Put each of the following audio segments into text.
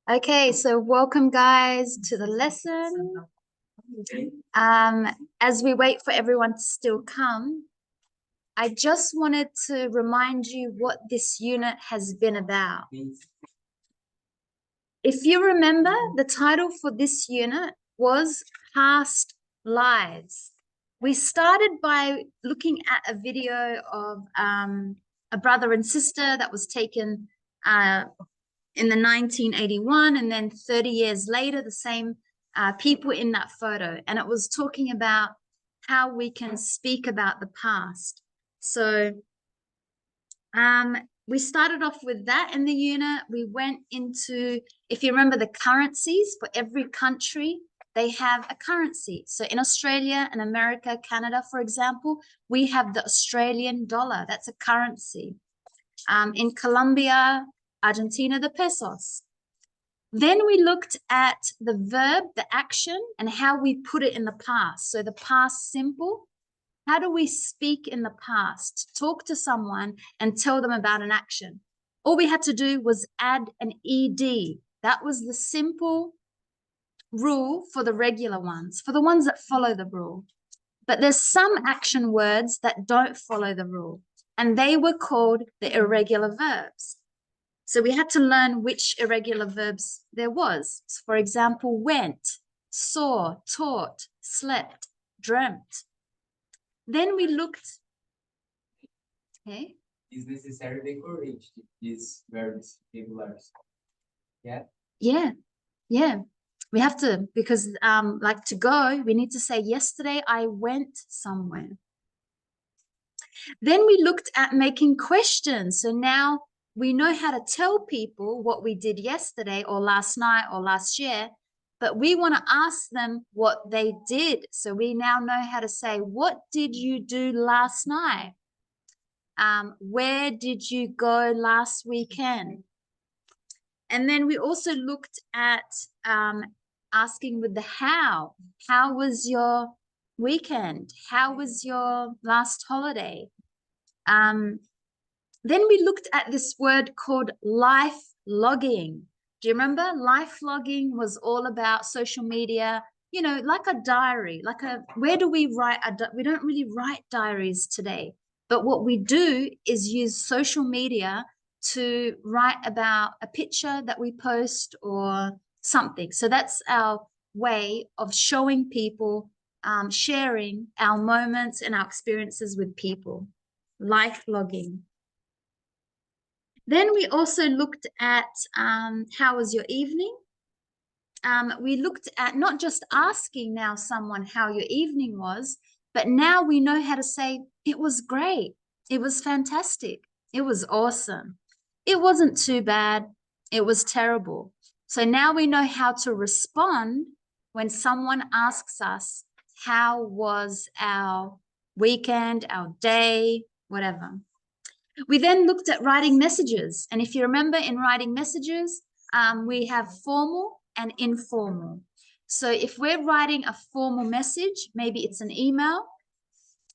Okay, so welcome guys to the lesson. As we wait for everyone to still come, I just wanted to remind you what this unit has been about. If you remember, the title for this unit was Past Lives. We started by looking at a video of a brother and sister that was taken in the 1981, and then 30 years later, the same people in that photo. And it was talking about how we can speak about the past. So we started off with that in the unit. We went into, if you remember, the currencies for every country, they have a currency. So in Australia and America, Canada, for example, we have the Australian dollar. That's a currency. In Colombia, Argentina, the pesos. Then we looked at the verb, the action, and how we put it in the past. So the past simple. How do we speak in the past? Talk to someone and tell them about an action. All we had to do was add an ed. That was the simple rule for the regular ones, for the ones that follow the rule. But there's some action words that don't follow the rule, and they were called the irregular verbs. So we had to learn which irregular verbs there was. So for example, went, saw, taught, slept, dreamt. Then we looked. Okay. Is necessary to encourage these verbs, regulars. Yeah. Yeah. Yeah. We have to, because like to go, we need to say, yesterday I went somewhere. Then we looked at making questions. So now we know how to tell people what we did yesterday or last night or last year, but we want to ask them what they did. So we now know how to say, what did you do last night? Where did you go last weekend? And then we also looked at asking with the how. How was your weekend? How was your last holiday? Then we looked at this word called life logging. Do you remember? Life logging was all about social media, you know, like a diary, where do we write? We don't really write diaries today, but what we do is use social media to write about a picture that we post or something. So that's our way of showing people, sharing our moments and our experiences with people. Life logging. Then we also looked at how was your evening? We looked at not just asking now someone how your evening was, but now we know how to say, it was great. It was fantastic. It was awesome. It wasn't too bad. It was terrible. So now we know how to respond when someone asks us, how was our weekend, our day, whatever. We then looked at writing messages. And if you remember, in writing messages, we have formal and informal. So if we're writing a formal message, maybe it's an email.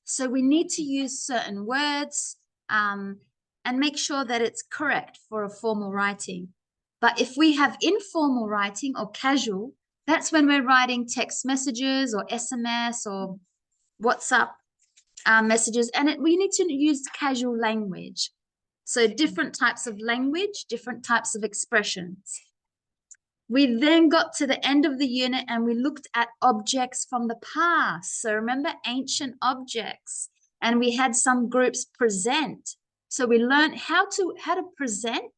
So we need to use certain words and make sure that it's correct for a formal writing. But if we have informal writing or casual, that's when we're writing text messages or SMS or WhatsApp messages, and we need to use casual language. So different types of language, different types of expressions. We then got to the end of the unit and we looked at objects from the past. So remember, ancient objects, and we had some groups present. So we learned how to present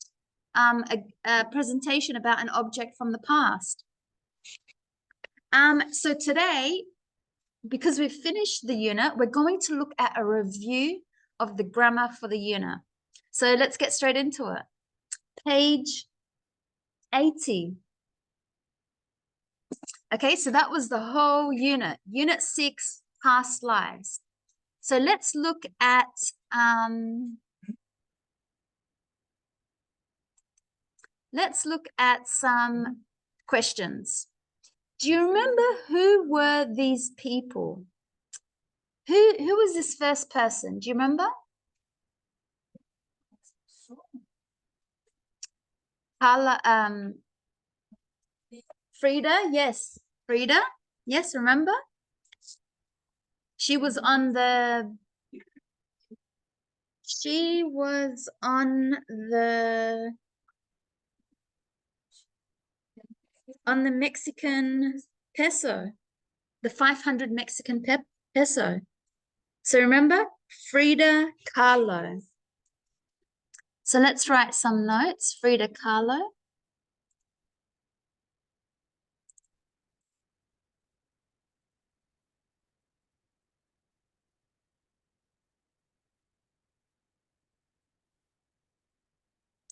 a presentation about an object from the past. So today, because we've finished the unit, we're going to look at a review of the grammar for the unit. So let's get straight into it. Page 80. Okay, so that was the whole unit. Unit 6, past lives. So let's look at some questions. Do you remember who were these people? Who was this first person? Do you remember? Frida, yes. Frida, yes, remember? She was on the Mexican peso, the 500 Mexican peso. So remember, Frida Kahlo. So let's write some notes. Frida Kahlo.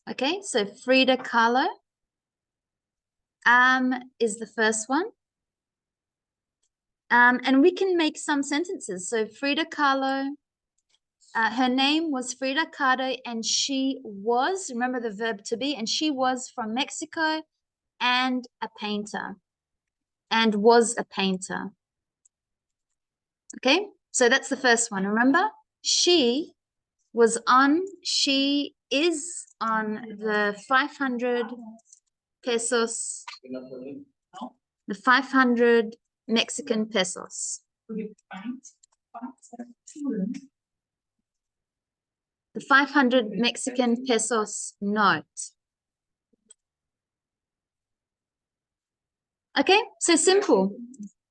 Okay, so Frida Kahlo is the first one. And we can make some sentences. So Frida Kahlo, her name was Frida Kahlo, and she was, remember the verb to be, and she was from Mexico and a painter, and was a painter. Okay, so that's the first one. Remember, she is on the 500 pesos, the 500 Mexican pesos. The 500 Mexican pesos note. Okay, so simple.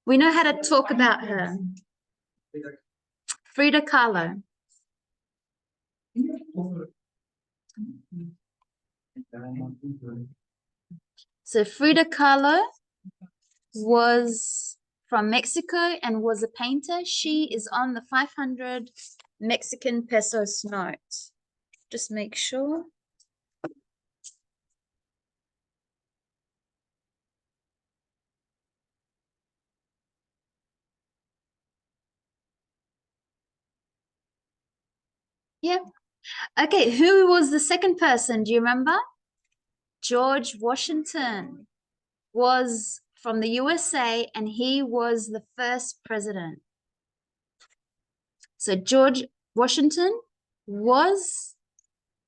We know how to talk about her. Frida Kahlo. So Frida Kahlo was from Mexico and was a painter. She is on the 500 Mexican pesos note. Just make sure. Yeah. Okay, who was the second person? Do you remember? George Washington was from the USA and he was the first president. So George Washington was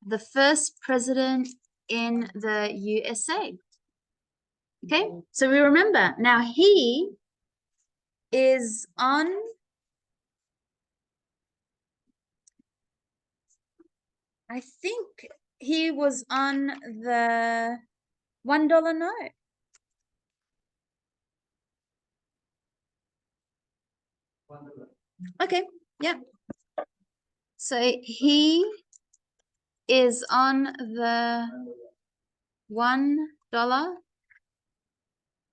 the first president in the USA. Okay, so we remember. Now he is on, I think he was on the $1 note. Okay, yeah. So he is on the $1.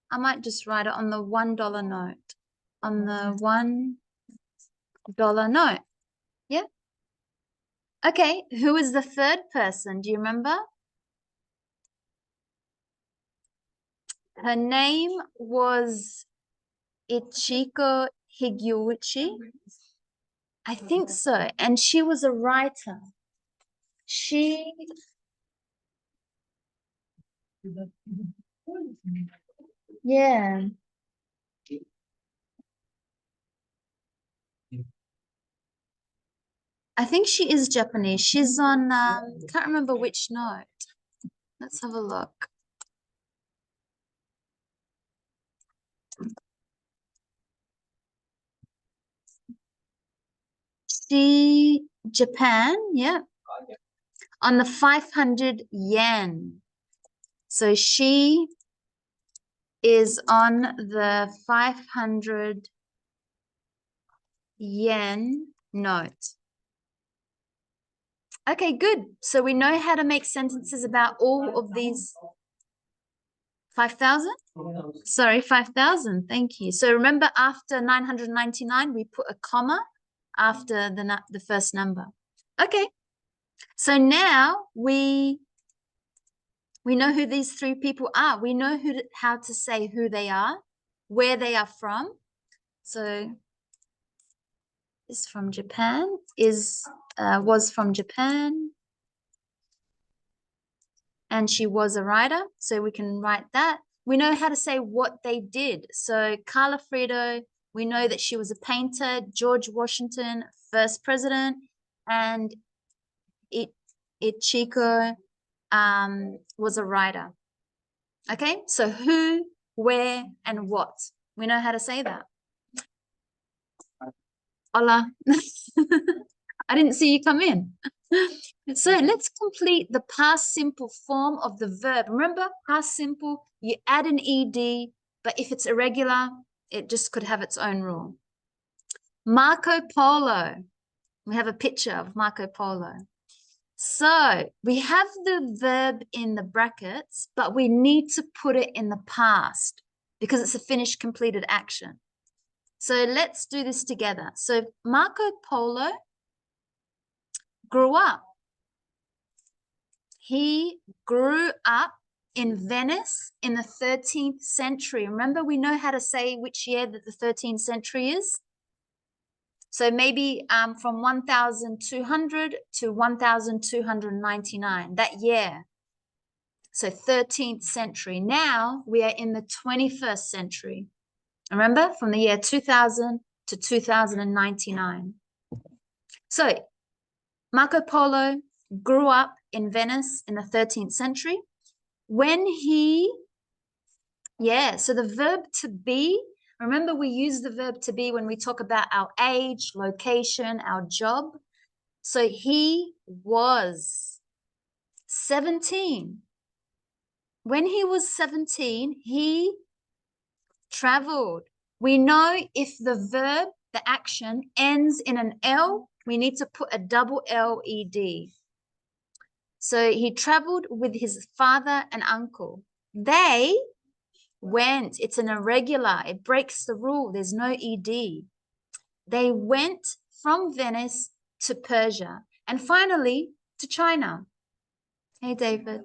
I might just write it on the $1 note. On the $1 note. Yeah. Okay, who is the third person? Do you remember? Her name was Ichiko Higuchi. I think so. And she was a writer. Yeah. I think she is Japanese. She's on, can't remember which note. Let's have a look. Japan, yeah. On the 500 yen. So she is on the 500 yen note. Okay, good. So we know how to make sentences about all of these. 5,000? Sorry, 5,000. Thank you. So remember, after 999, we put a comma after the first number. Okay. So now we know who these three people are. We know how to say who they are, where they are from. So is from Japan, was from Japan, and she was a writer. So we can write that. We know how to say what they did. So Carla Frido, we know that she was a painter. George Washington, first president, and Ichiko was a writer. Okay, so who where, and what. We know how to say that. Hola. I didn't see you come in. So let's complete the past simple form of the verb. Remember, past simple, you add an ed, but if it's irregular, it just could have its own rule. Marco Polo. We have a picture of Marco Polo. So we have the verb in the brackets, but we need to put it in the past because it's a finished, completed action. So let's do this together. So Marco Polo grew up. He grew up in Venice in the 13th century. Remember, we know how to say which year that the 13th century is. So maybe from 1200 to 1299, that year. So 13th century. Now we are in the 21st century. Remember, from the year 2000 to 2099. So Marco Polo grew up in Venice in the 13th century. When he, so the verb to be, remember we use the verb to be when we talk about our age, location, our job. So he was 17. When he was 17, he traveled. We know if the verb, the action, ends in an L, we need to put a double L-E-D. So he traveled with his father and uncle. They went. It's an irregular. It breaks the rule. There's no ED. They went from Venice to Persia and finally to China. Hey, David.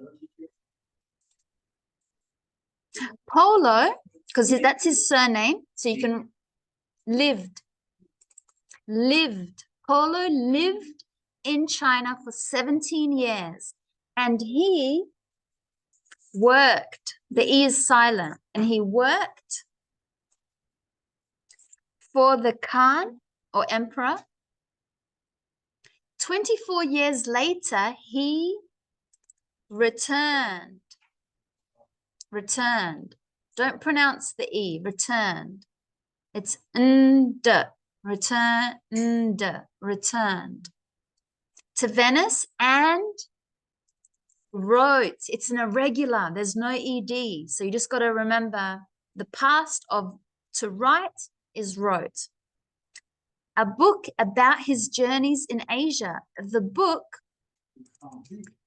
Polo, because that's his surname, so you can lived. Polo lived in China for 17 years and he worked. The E is silent. And he worked for the Khan or emperor. 24 years later, he returned. Don't pronounce the E. Returned. It's nd. Returned to Venice and wrote. It's an irregular. There's no ED. So you just got to remember the past of to write is wrote. A book about his journeys in Asia. The book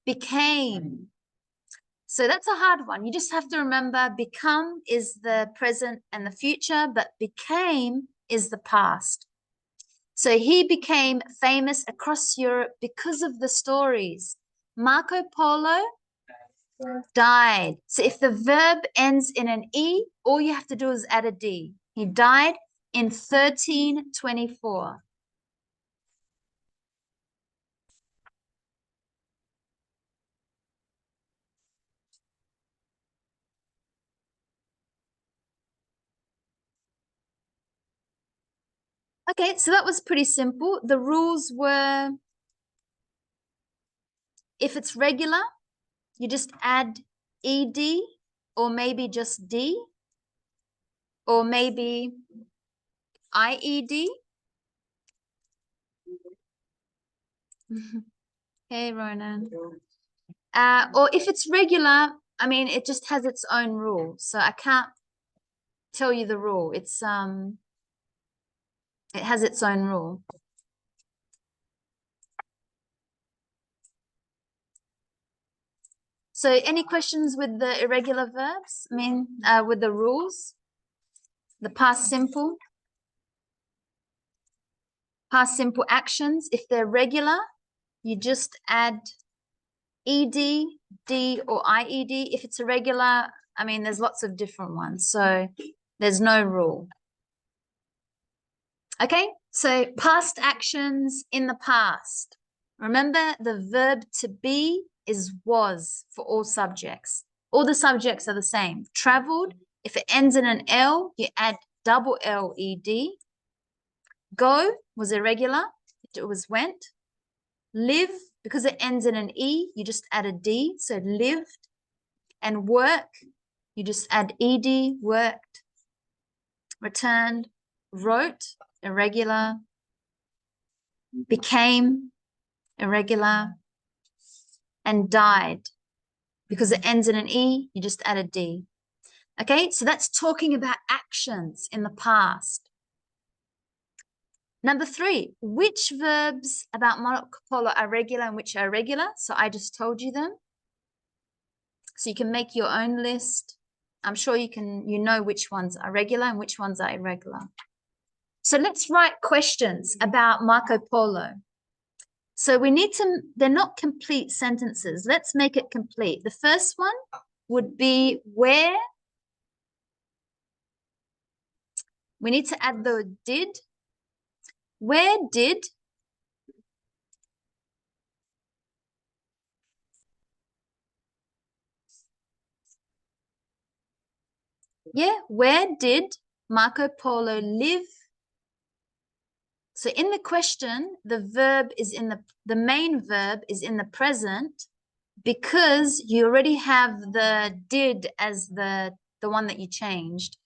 became. So that's a hard one. You just have to remember become is the present and the future, but became is the past. So he became famous across Europe because of the stories. Marco Polo died. So if the verb ends in an E, all you have to do is add a D. He died in 1324. Okay, so that was pretty simple. The rules were, if it's regular, you just add ED or maybe just D or maybe IED. Hey, Ronan. Or if it's regular, I mean, it just has its own rule. So I can't tell you the rule. It has its own rule. So any questions with the irregular verbs? I mean, with the rules? The past simple actions, if they're regular, you just add ED, D, or IED. If it's irregular, I mean, there's lots of different ones. So there's no rule. Okay, so past actions in the past. Remember, the verb to be is was for all subjects. All the subjects are the same. Traveled, if it ends in an L, you add double L-E-D. Go was irregular, it was went. Live, because it ends in an E, you just add a D, so lived. And work, you just add ed, worked, returned, wrote, irregular, became, irregular, and died. Because it ends in an E, you just add a D. Okay, so that's talking about actions in the past. Number 3, which verbs about Marco Polo are regular and which are irregular? So I just told you them. So you can make your own list. I'm sure you know which ones are regular and which ones are irregular. So let's write questions about Marco Polo. So we need to, they're not complete sentences. Let's make it complete. The first one would be where. We need to add the did. Where did where did Marco Polo live? So in the question, the verb is in the main verb is in the present because you already have the did as the one that you changed.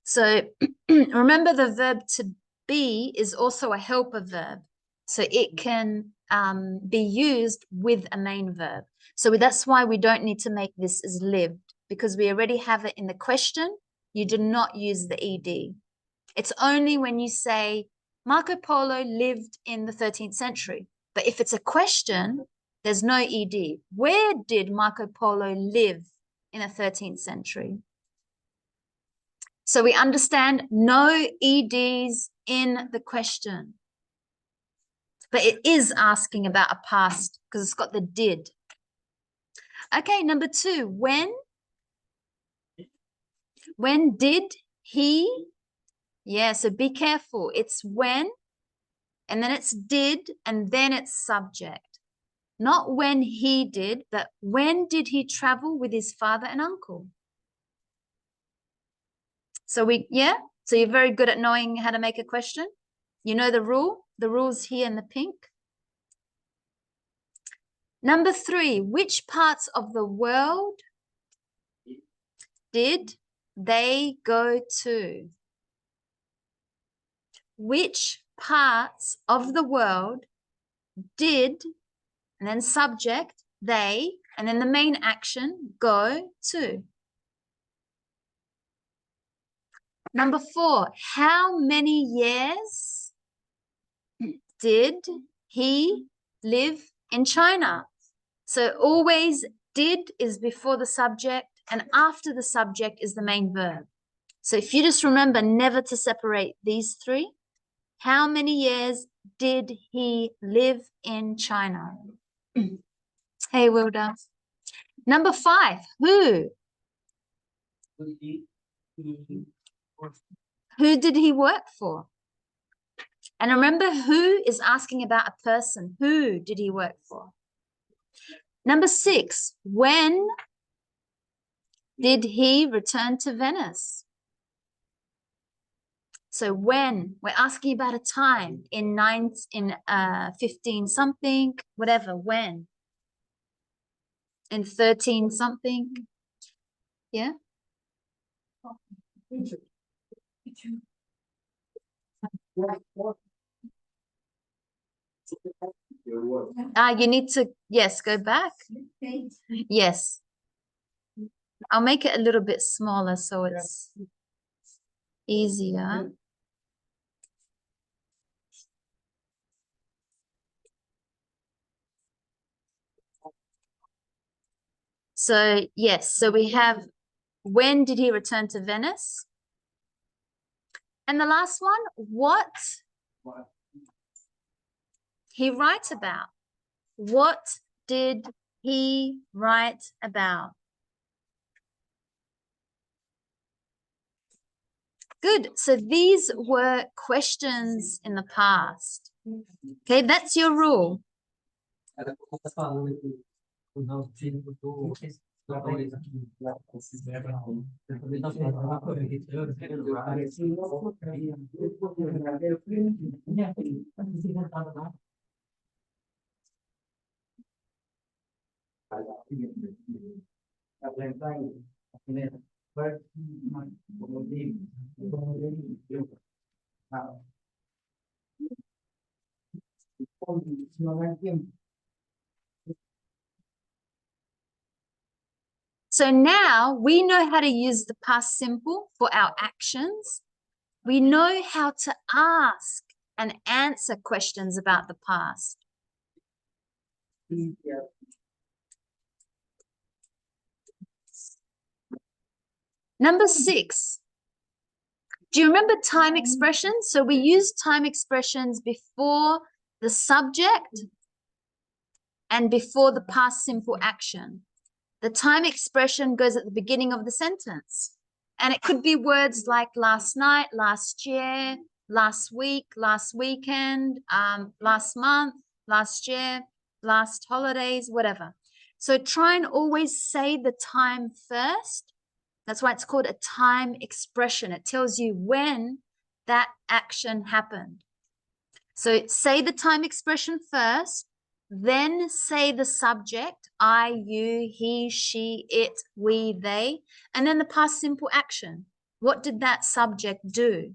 So remember, the verb to be is also a helper verb. So it can be used with a main verb. So that's why we don't need to make this as lived, because we already have it in the question. You do not use the ed. It's only when you say Marco Polo lived in the 13th century. But if it's a question, there's no ed. Where did Marco Polo live in the 13th century? So we understand no EDs in the question. But it is asking about a past because it's got the did. Okay, number 2, when? When did he? Yeah, so be careful. It's when, and then it's did, and then it's subject. Not when he did, but when did he travel with his father and uncle? So so you're very good at knowing how to make a question. You know the rule. The rule's here in the pink. Number 3, which parts of the world did they go to? Which parts of the world did, and then subject, they, and then the main action, go to? Number 4, how many years did he live in China? So always did is before the subject, and after the subject is the main verb. So if you just remember never to separate these 3. How many years did he live in China? Hey, Wilda. Number 5, who? Who did he work for? And remember, who is asking about a person. Who did he work for? Number 6, when did he return to Venice? So when, we're asking about a time in 15 something, whatever, when? In 13 something? Yeah? You need to, yes, go back. Yes. I'll make it a little bit smaller so it's easier. So, yes, so we have, when did he return to Venice? And the last one, what he write about? What did he write about? Good. So these were questions in the past. Okay, that's your rule. So now we know how to use the past simple for our actions. We know how to ask and answer questions about the past. Number 6. Do you remember time expressions? So we use time expressions before the subject and before the past simple action. The time expression goes at the beginning of the sentence. And it could be words like last night, last year, last week, last weekend, last month, last year, last holidays, whatever. So try and always say the time first. That's why it's called a time expression. It tells you when that action happened. So say the time expression first, then say the subject, I, you, he, she, it, we, they, and then the past simple action. What did that subject do?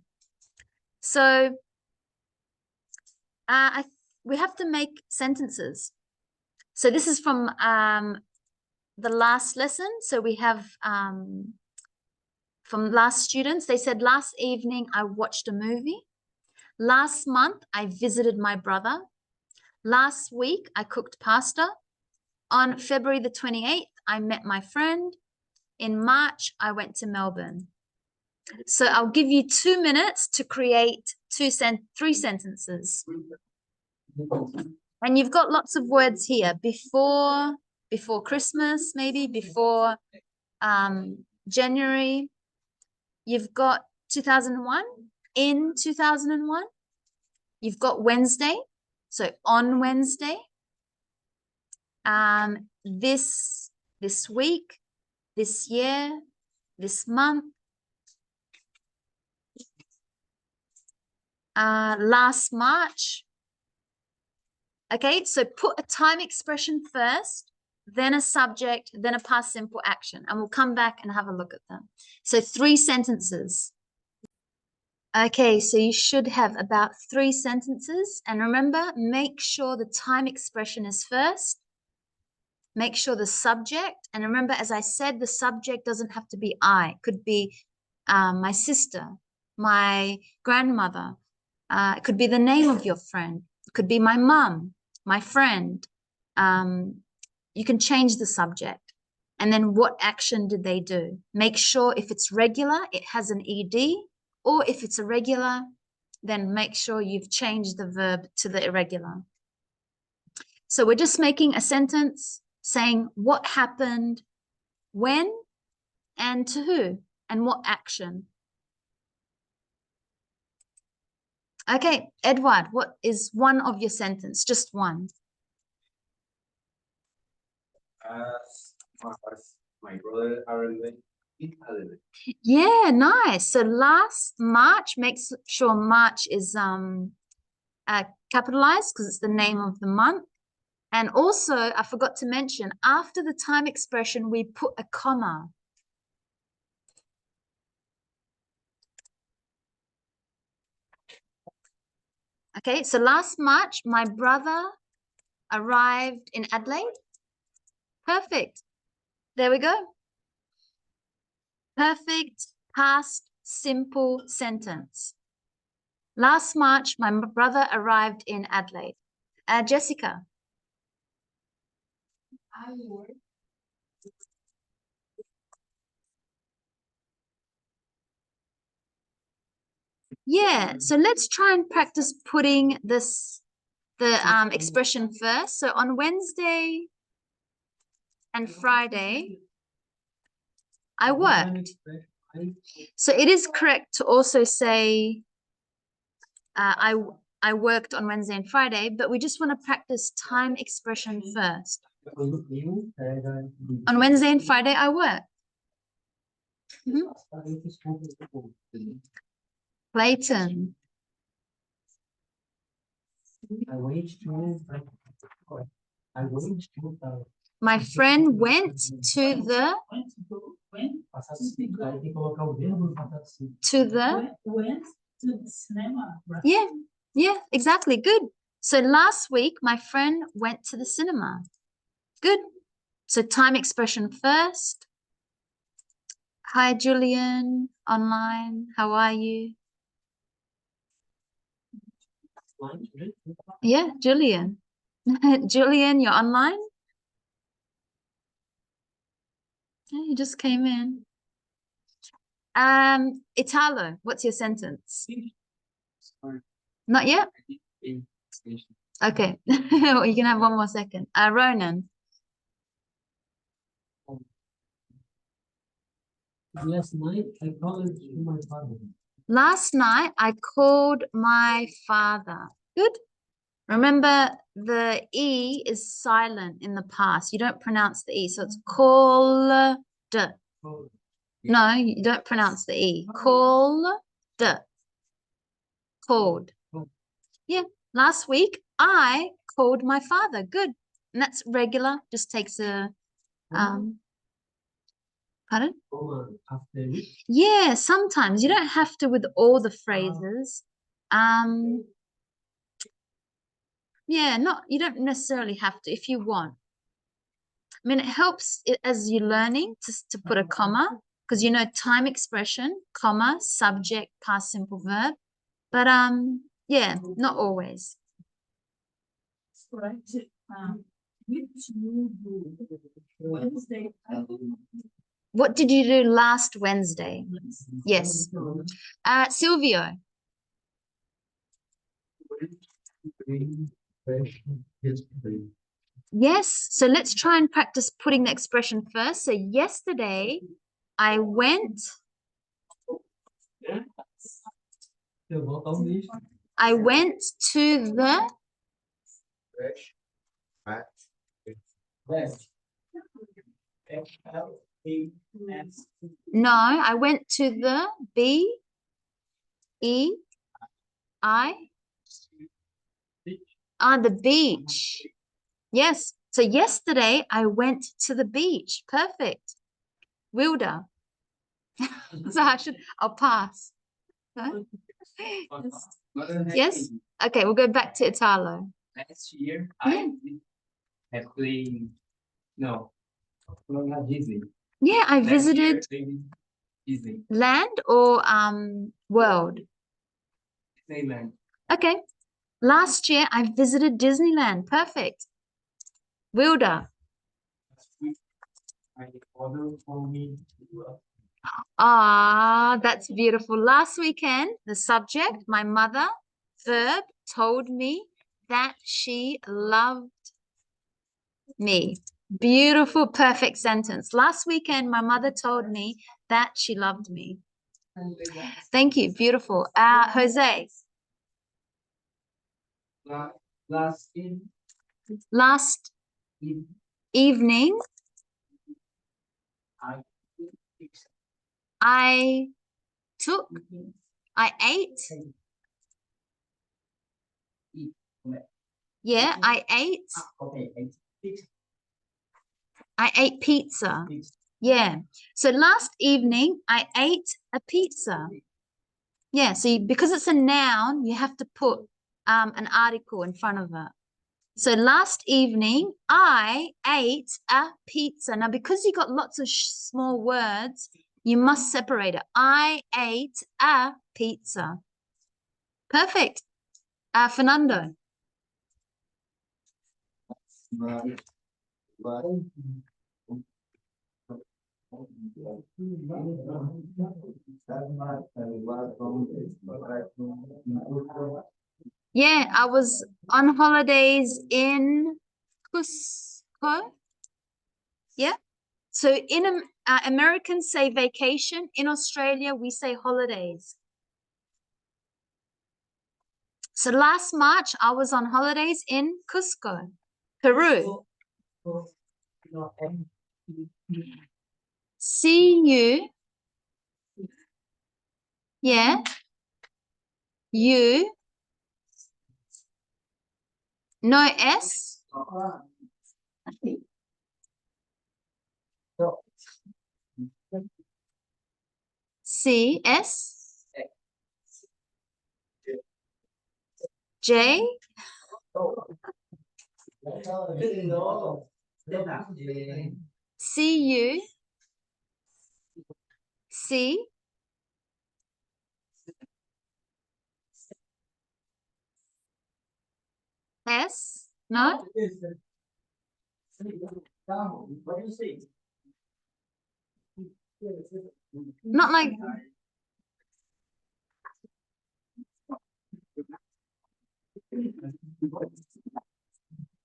So we have to make sentences. So this is from the last lesson. So we have from last students, they said, last evening I watched a movie. Last month I visited my brother. Last week I cooked pasta. On February the 28th, I met my friend. In March, I went to Melbourne. So I'll give you 2 minutes to create 3 sentences. And you've got lots of words here. Before Christmas, maybe before January. You've got 2001, in 2001. You've got Wednesday, so on Wednesday. This week, this year, this month, last March. Okay, so put a time expression first, then a subject, then a past simple action, and we'll come back and have a look at them. So 3 sentences. Okay, so you should have about 3 sentences. And remember, make sure the time expression is first. Make sure the subject, and remember, as I said, the subject doesn't have to be I. It could be my sister, my grandmother. It could be the name of your friend. It could be my mum, my friend. You can change the subject. And then what action did they do? Make sure if it's regular, it has an ED, or if it's irregular, then make sure you've changed the verb to the irregular. So we're just making a sentence saying what happened, when, and to who, and what action. Okay, Edward, what is one of your sentence? Just one. My brother arrived in Adelaide. Yeah, nice. So last March, make sure March is capitalized because it's the name of the month. And also, I forgot to mention, after the time expression, we put a comma. Okay, so last March, my brother arrived in Adelaide. Perfect. There we go. Perfect past simple sentence. Last March, my brother arrived in Adelaide. Jessica. Yeah, so let's try and practice putting the expression first. So on Wednesday and Friday, I worked. So it is correct to also say I worked on Wednesday and Friday, but we just want to practice time expression first. On Wednesday and Friday, I worked. Clayton. My friend went to the Went to the cinema. Right? yeah, exactly. Good. So last week, my friend went to the cinema. Good. So time expression first. Hi, Julian, online. How are you? Yeah, Julian. Julian, you're online? Yeah, you just came in. Italo, what's your sentence? Not yet? Okay. Well, you can have one more second. Ronan. Last night I called my father. Last night I called my father. Good. Remember, the E is silent in the past. You don't pronounce the E. So it's called. No, you don't pronounce the E. Called. Called. Yeah. Last week I called my father. Good. And that's regular. Just takes a pardon? Yeah, sometimes you don't have to with all the phrases. Yeah, not you don't necessarily have to if you want. I mean, it helps as you're learning to put a comma because you know time expression, comma, subject, past simple verb. But yeah, not always. Right. Which you do Wednesday. What did you do last Wednesday? Yes. Silvio. Yes. So let's try and practice putting the expression first. So yesterday I went to the no, I went to the the beach. Yes. So yesterday I went to the beach. Perfect. Wilder. So I'll pass. Huh? Yes. Okay, we'll go back to Italo. Last year I have played not Disney. Yeah, I visited Disney. land or world. Disneyland. Okay. Last year I visited Disneyland. Perfect. Wilder. My father told me Ah, that's beautiful. Last weekend, the subject, my mother, verb, told me that she loved me. Beautiful, perfect sentence. Last weekend, my mother told me that she loved me. Thank you. Beautiful. Jose. Last evening, I ate. Yeah, I ate pizza. Yeah. So last evening, I ate a pizza. Yeah. So because it's a noun, you have to put an article in front of it. So last evening, I ate a pizza. Now, because you got lots of small words, you must separate it. I ate a pizza. Perfect. Fernando. Yeah, I was on holidays in Cusco. Yeah. So in Americans say vacation. In Australia, we say holidays. So last March, I was on holidays in Cusco, Peru. See you. Yeah. You. No S. C, S, J, C, U, C, S, no? Not like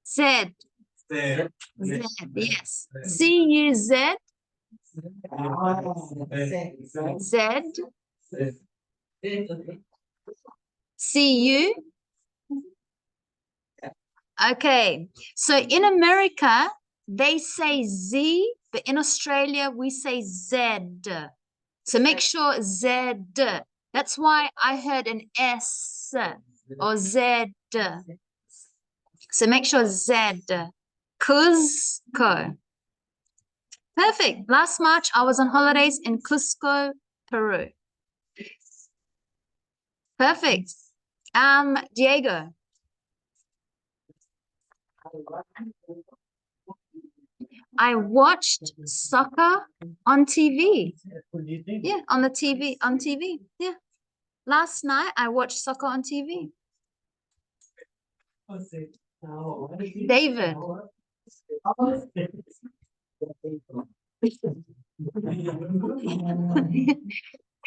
Z. Z, yes. C, U, Z, Z, C, U. Okay, so in America, they say Z, but in Australia, we say Z. So make sure Z. That's why I heard an S or Z. So make sure Z. Cusco. Perfect. Last March, I was on holidays in Cusco, Peru. Perfect. Diego. I watched soccer on TV. Yeah, on the TV, on TV. Yeah. Last night, I watched soccer on TV. David.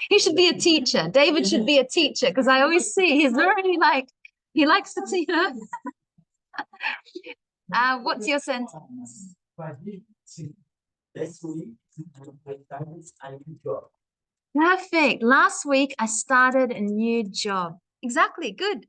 He should be a teacher. David should be a teacher because I always see he's very like, he likes to, you know. What's your sentence? Perfect. Last week, I started a new job. Exactly. Good.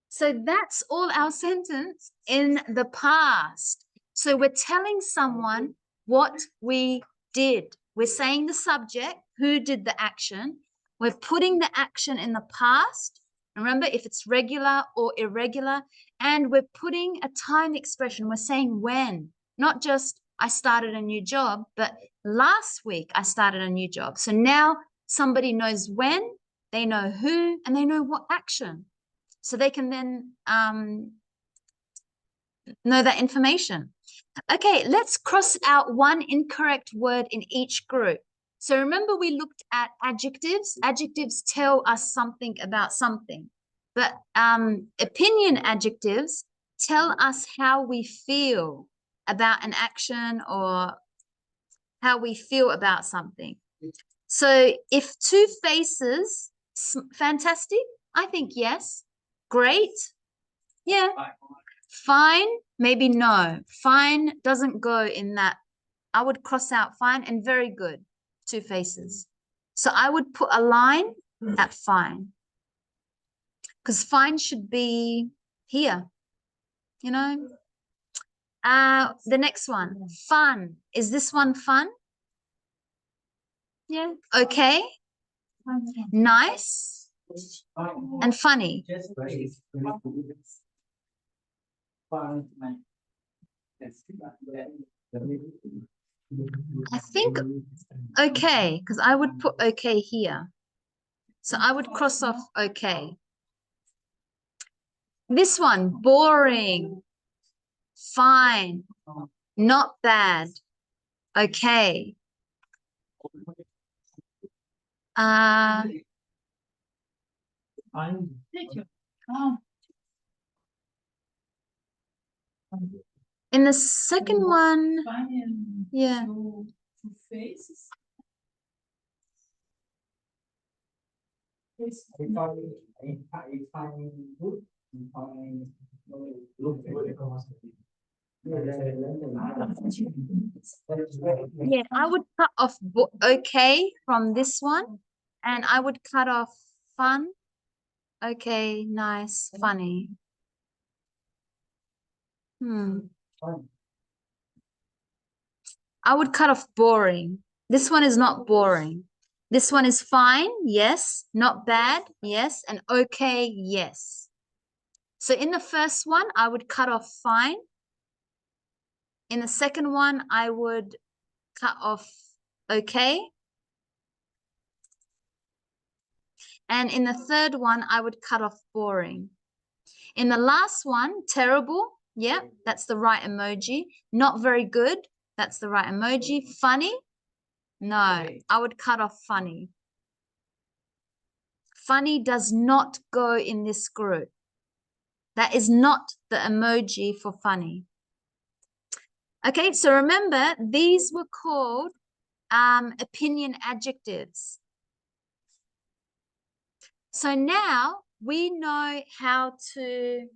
So that's all our sentence in the past. So we're telling someone what we did. We're saying the subject, who did the action. We're putting the action in the past. Remember, if it's regular or irregular. And we're putting a time expression. We're saying when, not just I started a new job, but last week I started a new job. So now somebody knows when, they know who, and they know what action. So they can then know that information. Okay, let's cross out one incorrect word in each group. So remember we looked at adjectives. Adjectives tell us something about something. But opinion adjectives tell us how we feel about an action or how we feel about something. So if two faces, fantastic, I think yes. Great, yeah. Fine, maybe no. Fine doesn't go in that. I would cross out fine and very good, two faces. So I would put a line at fine. Because fine should be here, you know. The next one, fun. Is this one fun? Yeah. Okay. Nice and funny. I think okay, because I would put okay here. So I would cross off okay. This one, boring, fine, not bad, okay. In the second one, yeah. Two faces. Yeah, I would cut off okay from this one, and I would cut off fun, okay, nice, funny. I would cut off boring. This one is not boring. This one is fine, yes. Not bad, yes. And okay, yes. So in the first one, I would cut off fine. In the second one, I would cut off okay. And in the third one, I would cut off boring. In the last one, terrible. Yeah, that's the right emoji. Not very good. That's the right emoji. Funny. No, I would cut off funny. Funny does not go in this group. That is not the emoji for funny. Okay, so remember, these were called opinion adjectives. So now we know how to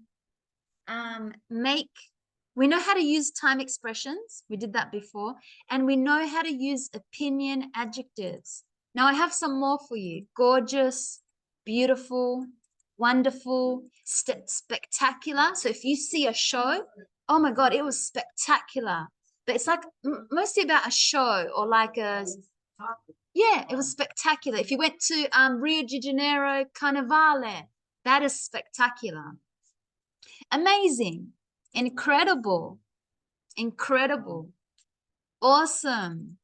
we know how to use time expressions. We did that before. And we know how to use opinion adjectives. Now I have some more for you. Gorgeous, beautiful, wonderful, spectacular. So if you see a show, oh my God, it was spectacular. But it's like mostly about a show or like yeah, it was spectacular. If you went to Rio de Janeiro Carnivale, that is spectacular. Amazing, incredible, incredible, awesome,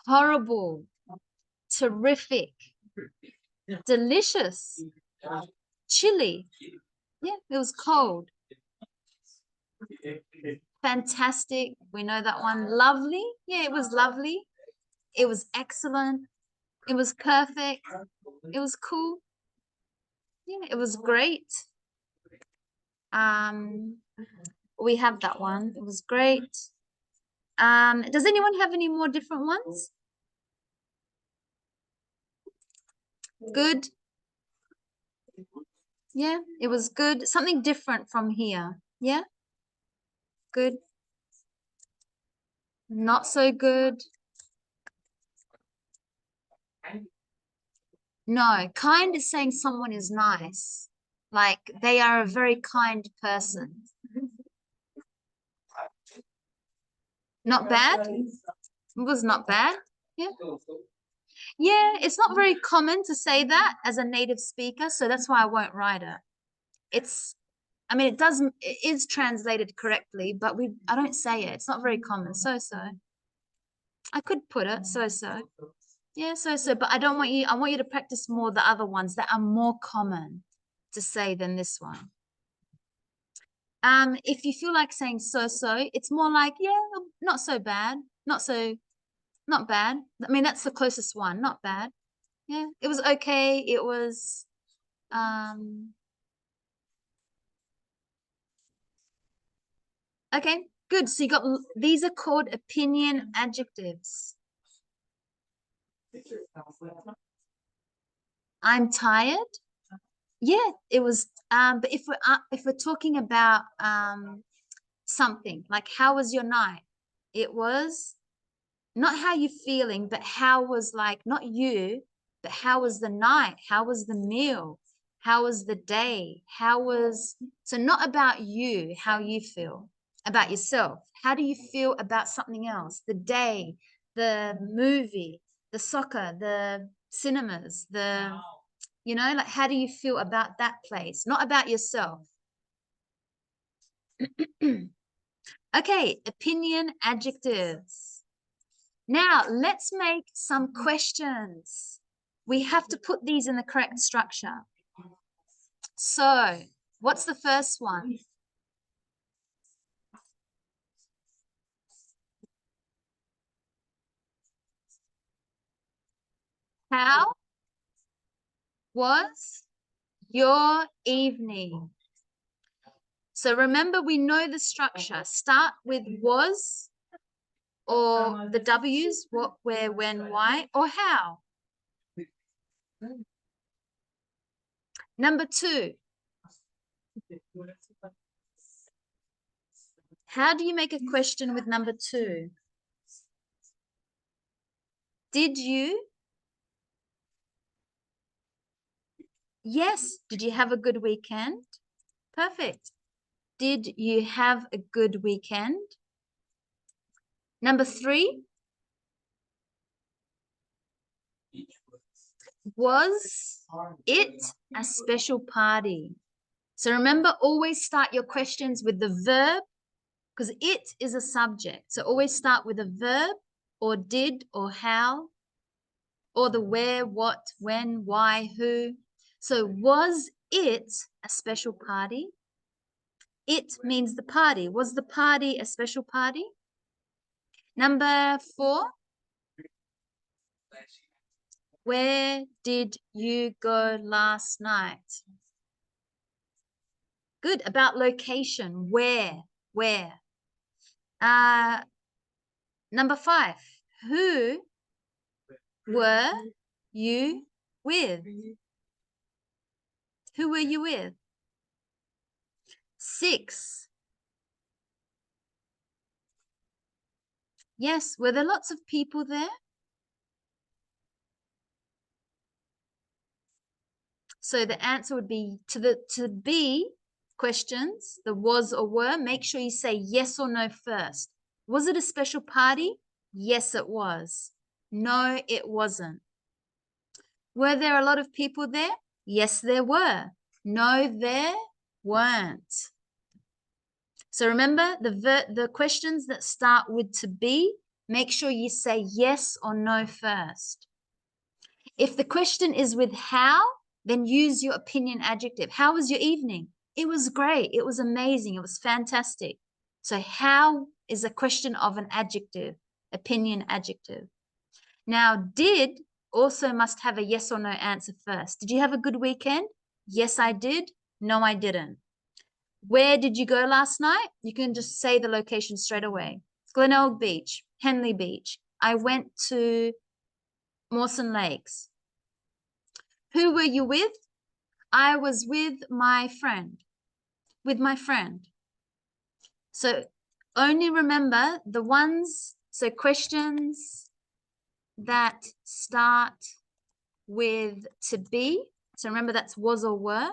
horrible, terrific, delicious, chilly. Yeah, it was cold. Fantastic. We know that one. Lovely. Yeah, it was lovely. It was excellent. It was perfect. It was cool. Yeah, it was great. We have that one. It was great. Does anyone have any more different ones? Good. Yeah, it was good. Something different from here. Yeah. Good. Not so good. No, kind is saying someone is nice. Like they are a very kind person. Not bad. It was not bad. Yeah. Yeah, it's not very common to say that as a native speaker, so that's why I won't write it. I mean, it is translated correctly, but I don't say it. It's not very common. So. I could put it so. Yeah, so, but I want you to practice more the other ones that are more common to say than this one. If you feel like saying so, it's more like, yeah, not so bad, not bad. I mean, that's the closest one, not bad. Yeah, it was okay. It was, okay, good. So these are called opinion adjectives. I'm tired. Yeah, it was. But if we're talking about something like how was your night, it was not how you feeling, but how was like not you, but how was the night? How was the meal? How was the day? So not about you, how you feel about yourself. How do you feel about something else? The day, the movie, the soccer, the cinemas, like how do you feel about that place? Not about yourself. Okay, opinion adjectives. Now let's make some questions. We have to put these in the correct structure. So what's the first one? How was your evening? So remember, we know the structure. Start with was or the W's, what, where, when, why, or how. Number 2. How do you make a question with number 2? Did you? Yes. Did you have a good weekend? Perfect. Did you have a good weekend? Number 3. Was it a special party? So remember, always start your questions with the verb because it is a subject. So always start with a verb or did or how. or the where, what, when, why, who. So was it a special party? It means the party. Was the party a special party? Number 4. Where did you go last night? Good. About location. Where? Where? Number 5. Who were you with? Who were you with? 6. Yes, were there lots of people there? So the answer would be to be questions, the was or were, make sure you say yes or no first. Was it a special party? Yes, it was. No, it wasn't. Were there a lot of people there? Yes, there were. No, there weren't. So remember the questions that start with to be, make sure you say yes or no first. If the question is with how, then use your opinion adjective. How was your evening? It was great. It was amazing. It was fantastic. So how is a question of an adjective, opinion adjective. Now, did also must have a yes or no answer first. Did you have a good weekend? Yes, I did. No, I didn't. Where did you go last night? You can just say the location straight away. Glenelg Beach, Henley Beach. I went to Mawson Lakes. Who were you with? I was with my friend. With my friend. So only remember the ones, so questions that start with to be. So remember that's was or were.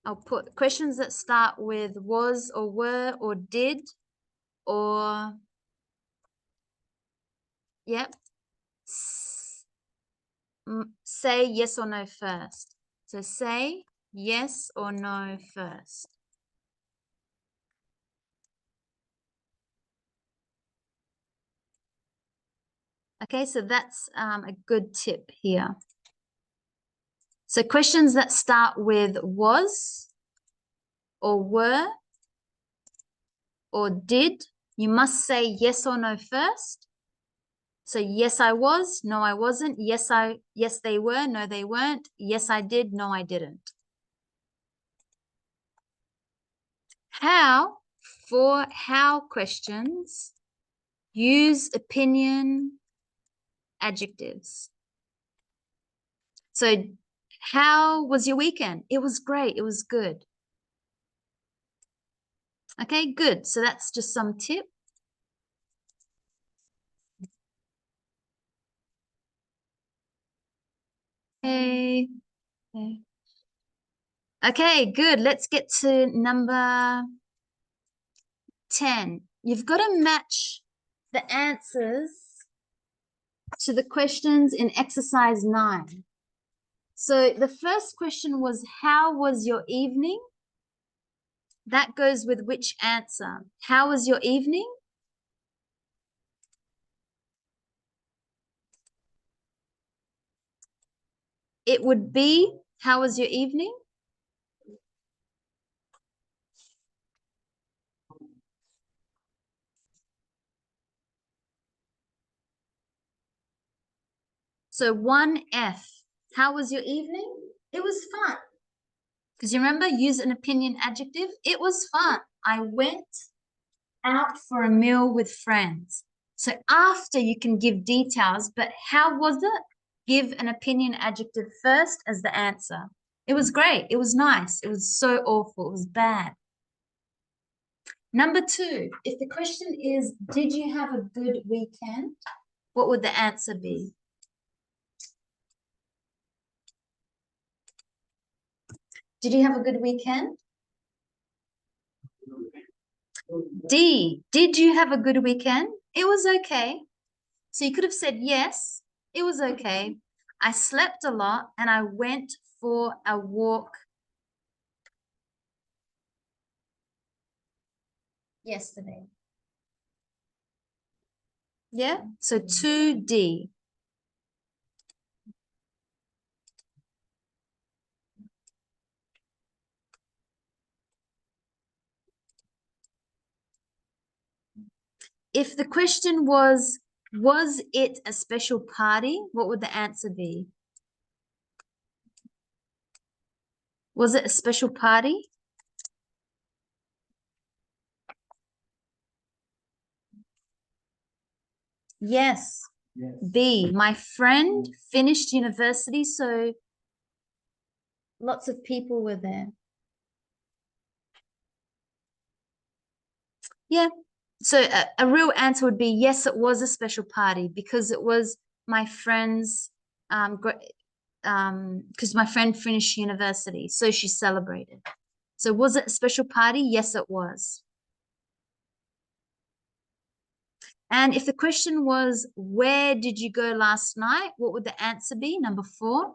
I'll put questions that start with was or were or did or, yep. Say yes or no first. So say yes or no first. Okay, so that's a good tip here. So questions that start with was or were or did, you must say yes or no first. So yes, I was, no, I wasn't. Yes, they were, no, they weren't. Yes, I did, no, I didn't. How, for how questions, use opinion adjectives. So how was your weekend? It was great. It was good. Okay, good. So that's just some tip. Okay. Okay, good. Let's get to number 10. You've got to match the answers to the questions in exercise 9. So the first question was, how was your evening? That goes with which answer? How was your evening? It would be, how was your evening? So 1F, how was your evening? It was fun. Because you remember, use an opinion adjective. It was fun. I went out for a meal with friends. So after you can give details, but how was it? Give an opinion adjective first as the answer. It was great. It was nice. It was so awful. It was bad. Number 2, if the question is, did you have a good weekend? What would the answer be? Did you have a good weekend? D, did you have a good weekend? It was okay. So you could have said, yes, it was okay. I slept a lot and I went for a walk yesterday. Yeah, so 2D. If the question was it a special party? What would the answer be? Was it a special party? Yes. Yes. B, my friend finished university, so lots of people were there. Yeah. So a real answer would be yes, it was a special party because it was my friend's because my friend finished university, so she celebrated. So was it a special party? Yes, it was. And if the question was, where did you go last night? What would the answer be? Number 4.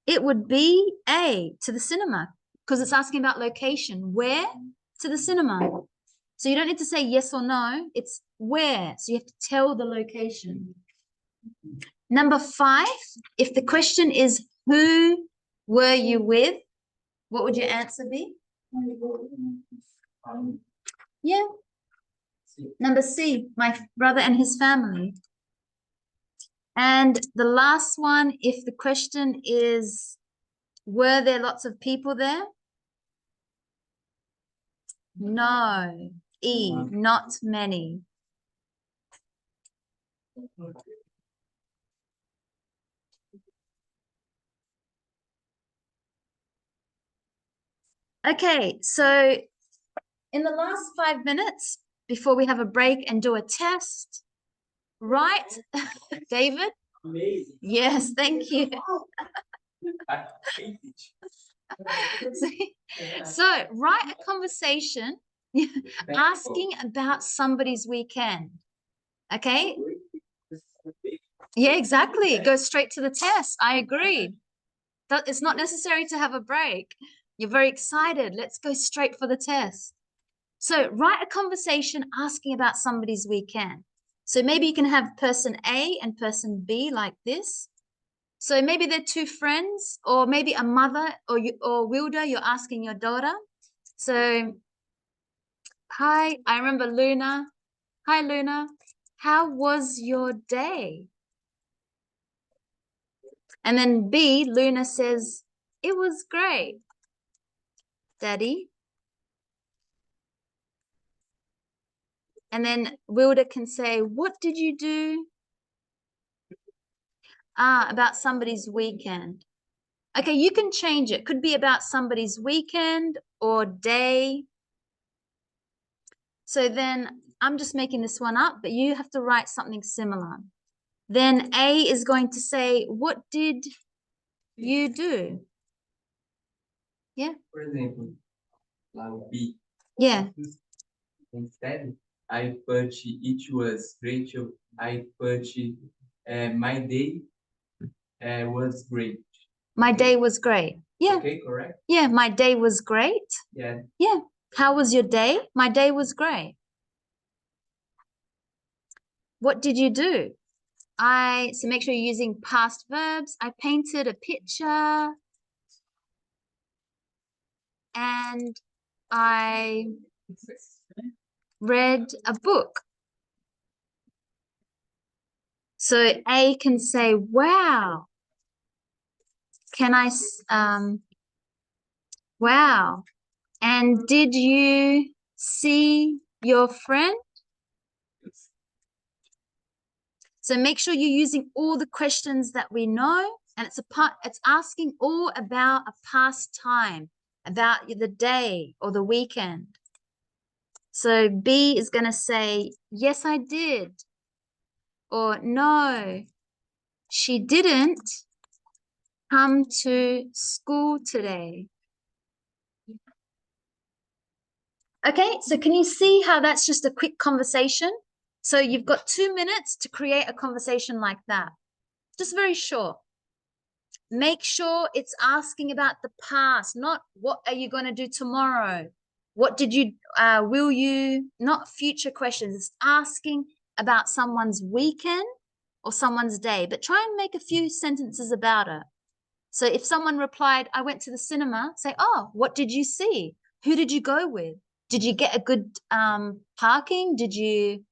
It would be A, to the cinema, because it's asking about location. Where? To the cinema. So you don't need to say yes or no. It's where. So you have to tell the location. Number 5, if the question is, who were you with? What would your answer be? Yeah. Number C, my brother and his family. And the last one, if the question is, were there lots of people there? No. E, not many. Okay, so in the last 5 minutes, before we have a break and do a test, right, David? Amazing. Yes, thank you. I hate it. So write a conversation asking about somebody's weekend. Okay? Yeah, exactly. Go straight to the test. I agree. It's not necessary to have a break. You're very excited. Let's go straight for the test. So write a conversation asking about somebody's weekend. So maybe you can have person A and person B like this. So maybe they're 2 friends, or maybe a mother, or Wilda, you're asking your daughter. So, hi, I remember Luna. Hi, Luna. How was your day? And then B, Luna says, it was great, Daddy. And then Wilda can say, what did you do? About somebody's weekend. Okay, you can change it. Could be about somebody's weekend or day. So then I'm just making this one up, but you have to write something similar. Then A is going to say, what did you do? Yeah. For example, like B. Yeah. Instead, I put it was Rachel. I put my day was great. My day was great. Yeah. Okay, correct? Yeah, my day was great. Yeah. Yeah. How was your day? My day was great. What did you do? So make sure you're using past verbs. I painted a picture and I read a book. So A can say, wow. Can I, wow. And did you see your friend? So make sure you're using all the questions that we know, and it's asking all about a past time, about the day or the weekend. So B is going to say, yes, I did. Or no, she didn't come to school today. Okay, so can you see how that's just a quick conversation? So you've got 2 minutes to create a conversation like that. Just very short. Make sure it's asking about the past, not what are you going to do tomorrow? What did you, will you, not future questions, it's asking about someone's weekend or someone's day, but try and make a few sentences about it. So if someone replied, I went to the cinema, say, oh, what did you see? Who did you go with? Did you get a good parking? Did you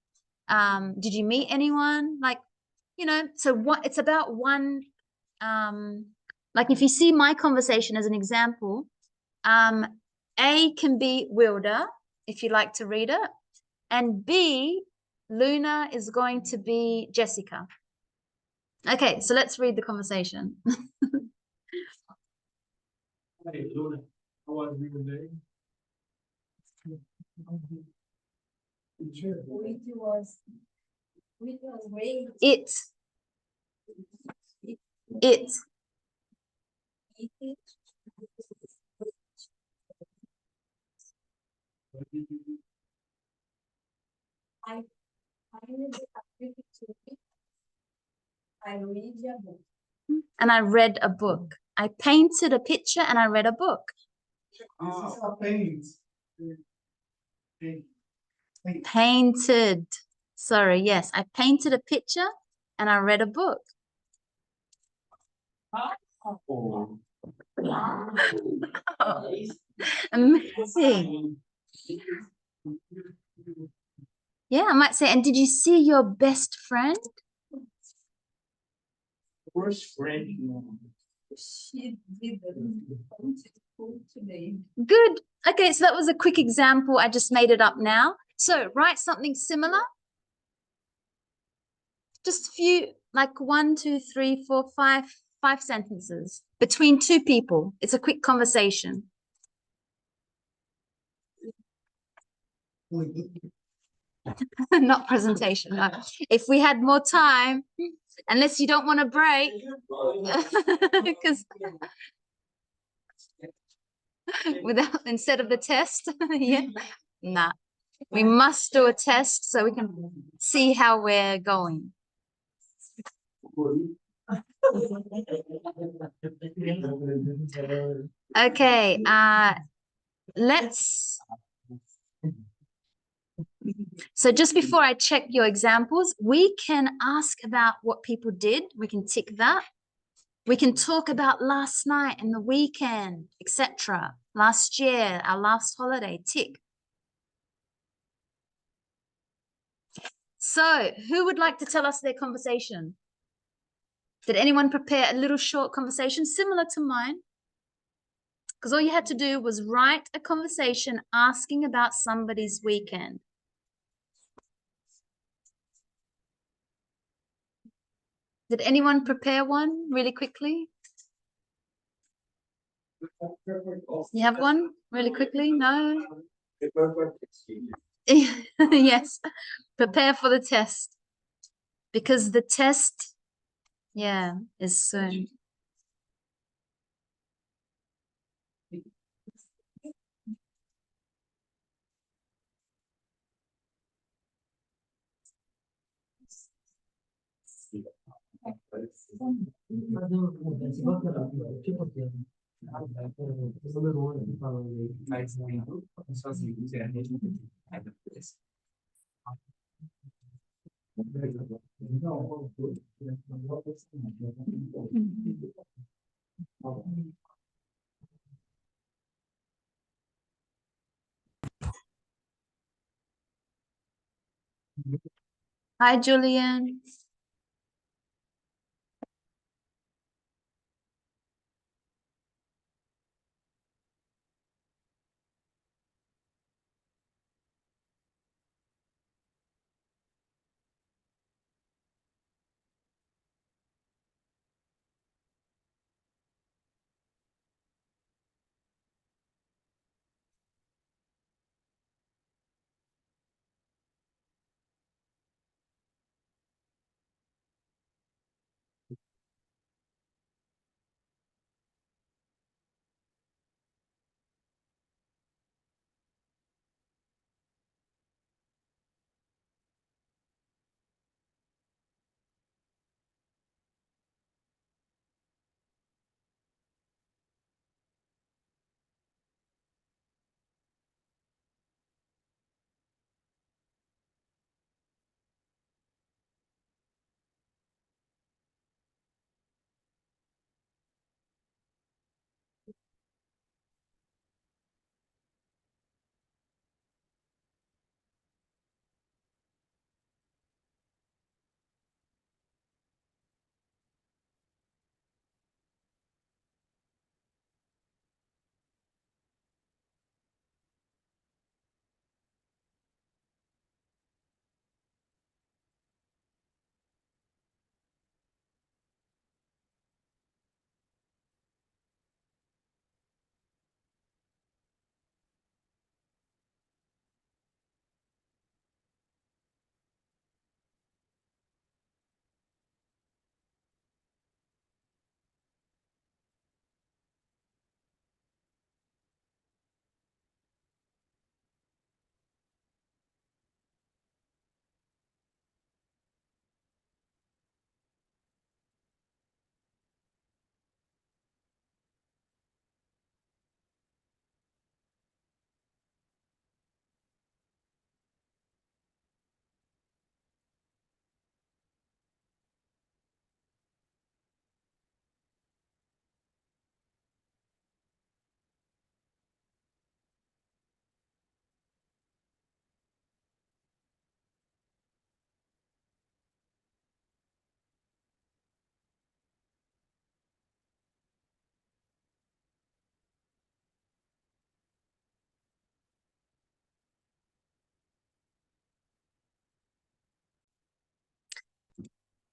meet anyone? Like, you know, so what it's about one, like if you see my conversation as an example, A can be Wilda, if you like to read it, and B, Luna is going to be Jessica. Okay, so let's read the conversation. Hey, Luna, how was your day? It was great. It, What did you do? I read a picture. I read a book. and I read a book. I painted a picture and I read a book. This is a paint. Paint. Painted. Sorry, yes, I painted a picture and I read a book. Oh. Amazing. Yeah, I might say, and did you see your best friend? Worst friend. She didn't come to school today. Good. Okay, so that was a quick example. I just made it up now. So write something similar. Just a few, like 1, 2, 3, 4, 5 sentences between two people. It's a quick conversation. Not presentation. No. If we had more time, unless you don't want to break, because without instead of the test, yeah, nah. We must do a test so we can see how we're going. Okay, let's. So just before I check your examples, we can ask about what people did. We can tick that. We can talk about last night and the weekend, etc. Last year, our last holiday, tick. So who would like to tell us their conversation? Did anyone prepare a little short conversation similar to mine? Because all you had to do was write a conversation asking about somebody's weekend. Did anyone prepare one really quickly? You have one really quickly? No? Yes. Prepare for the test. Because the test, yeah, is soon. Hi, Julian.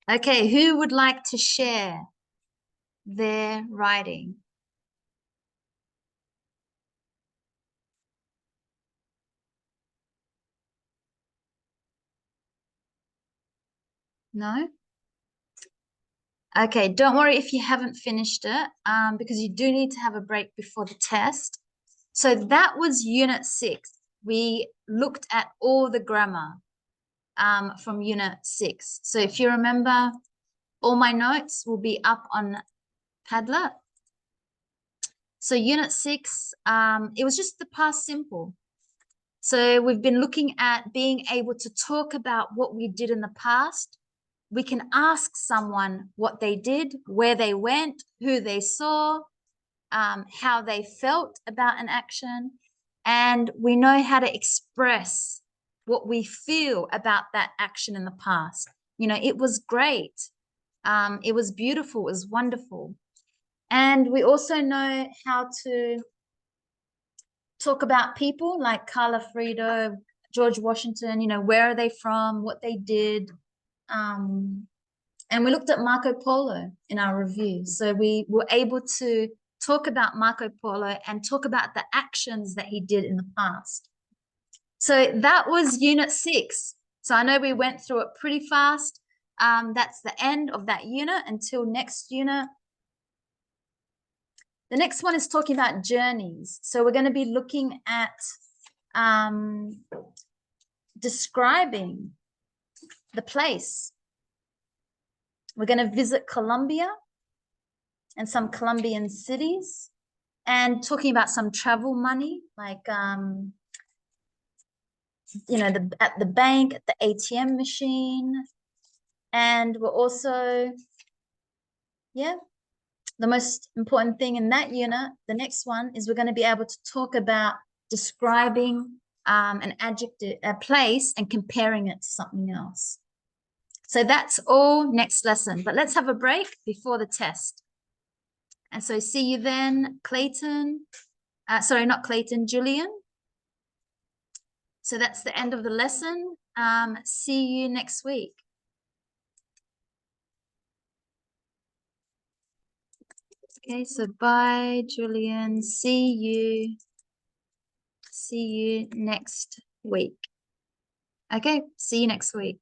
Okay, who would like to share their writing? No? Okay, don't worry if you haven't finished it, because you do need to have a break before the test. So that was Unit 6. We looked at all the grammar from Unit 6. So if you remember, all my notes will be up on Padlet. So Unit 6, it was just the past simple. So we've been looking at being able to talk about what we did in the past. We can ask someone what they did, where they went, who they saw, how they felt about an action, and we know how to express what we feel about that action in the past. You know, it was great. It was beautiful. It was wonderful. And we also know how to talk about people like Carla Frido, George Washington, you know, where are they from, what they did. And we looked at Marco Polo in our review. So we were able to talk about Marco Polo and talk about the actions that he did in the past. So that was Unit 6. So I know we went through it pretty fast. That's the end of that unit until next unit. The next one is talking about journeys. So we're going to be looking at describing the place. We're going to visit Colombia and some Colombian cities and talking about some travel money, like, you know, at the bank, at the ATM machine. And we're also, yeah, the most important thing in that unit, the next one, is we're going to be able to talk about describing an adjective, a place, and comparing it to something else. So that's all next lesson, but let's have a break before the test. And so see you then, Clayton. Sorry, not Clayton, Julian. So that's the end of the lesson. See you next week. Okay, so bye, Julian. See you next week. Okay, see you next week.